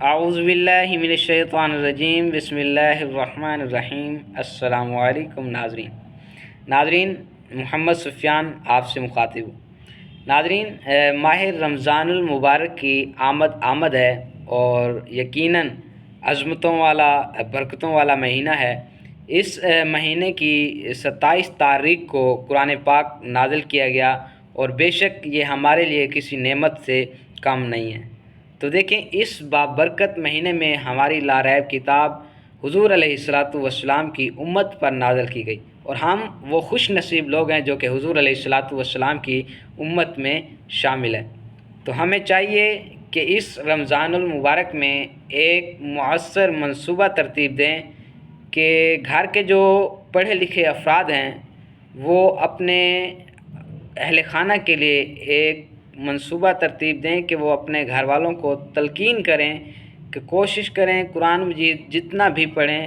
اعوذ باللہ من الشیطان الرجیم، بسم اللہ الرحمن الرحیم۔ السلام علیکم ناظرین، محمد سفیان آپ سے مخاطب ہوں۔ ناظرین، ماہ رمضان المبارک کی آمد ہے اور یقیناً عظمتوں والا برکتوں والا مہینہ ہے۔ اس مہینے کی 27 تاریخ کو قرآن پاک نازل کیا گیا اور بے شک یہ ہمارے لیے کسی نعمت سے کم نہیں ہے۔ تو دیکھیں، اس بابرکت مہینے میں ہماری لاریب کتاب حضور علیہ الصلاۃ والسلام کی امت پر نازل کی گئی، اور ہم وہ خوش نصیب لوگ ہیں جو کہ حضور علیہ الصلاۃ والسلام کی امت میں شامل ہیں۔ تو ہمیں چاہیے کہ اس رمضان المبارک میں ایک مؤثر منصوبہ ترتیب دیں کہ گھر کے جو پڑھے لکھے افراد ہیں وہ اپنے اہل خانہ کے لیے ایک منصوبہ ترتیب دیں کہ وہ اپنے گھر والوں کو تلقین کریں کہ کوشش کریں قرآن مجید جتنا بھی پڑھیں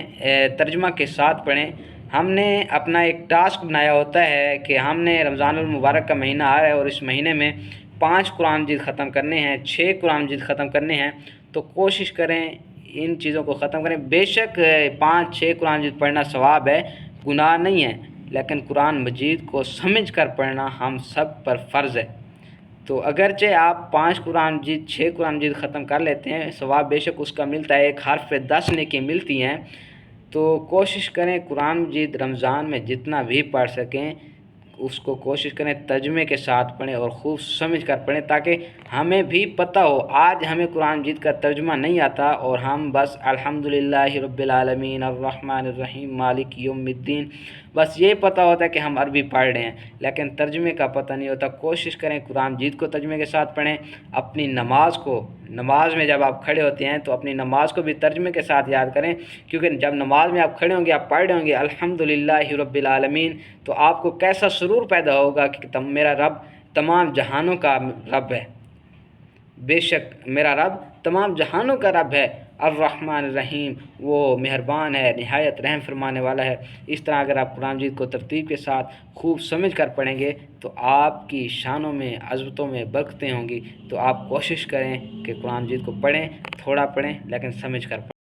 ترجمہ کے ساتھ پڑھیں۔ ہم نے اپنا ایک ٹاسک بنایا ہوتا ہے کہ ہم نے رمضان المبارک کا مہینہ آ رہا ہے اور اس مہینے میں 5 قرآن مجید ختم کرنے ہیں، 6 قرآن مجید ختم کرنے ہیں، تو کوشش کریں ان چیزوں کو ختم کریں۔ بے شک 5-6 قرآن مجید پڑھنا ثواب ہے، گناہ نہیں ہے، لیکن قرآن مجید کو سمجھ کر پڑھنا ہم سب پر فرض ہے۔ تو اگرچہ آپ 5 قرآن مجید 6 قرآن مجید ختم کر لیتے ہیں، ثواب بے شک اس کا ملتا ہے، ایک حرف پہ 10 نیکی ملتی ہیں، تو کوشش کریں قرآن مجید رمضان میں جتنا بھی پڑھ سکیں اس کو کوشش کریں ترجمے کے ساتھ پڑھیں اور خوب سمجھ کر پڑھیں، تاکہ ہمیں بھی پتہ ہو۔ آج ہمیں قرآن مجید کا ترجمہ نہیں آتا اور ہم بس الحمدللہ رب العالمین الرحمن الرحیم مالک یوم الدین بس یہ پتہ ہوتا ہے کہ ہم عربی پڑھ رہے ہیں، لیکن ترجمے کا پتہ نہیں ہوتا۔ کوشش کریں قرآن مجید کو ترجمے کے ساتھ پڑھیں۔ اپنی نماز میں جب آپ کھڑے ہوتے ہیں تو اپنی نماز کو بھی ترجمے کے ساتھ یاد کریں، کیونکہ جب نماز میں آپ کھڑے ہوں گے، آپ پڑھ رہے ہوں گے الحمدللہ رب العالمین، تو آپ کو کیسا سرور پیدا ہوگا کہ میرا رب تمام جہانوں کا رب ہے، بے شک میرا رب تمام جہانوں کا رب ہے، الرحمن الرحیم، وہ مہربان ہے، نہایت رحم فرمانے والا ہے۔ اس طرح اگر آپ قرآن مجید کو ترتیب کے ساتھ خوب سمجھ کر پڑھیں گے تو آپ کی شانوں میں عظمتوں میں برکتیں ہوں گی۔ تو آپ کوشش کریں کہ قرآن مجید کو پڑھیں، تھوڑا پڑھیں لیکن سمجھ کر پڑھیں۔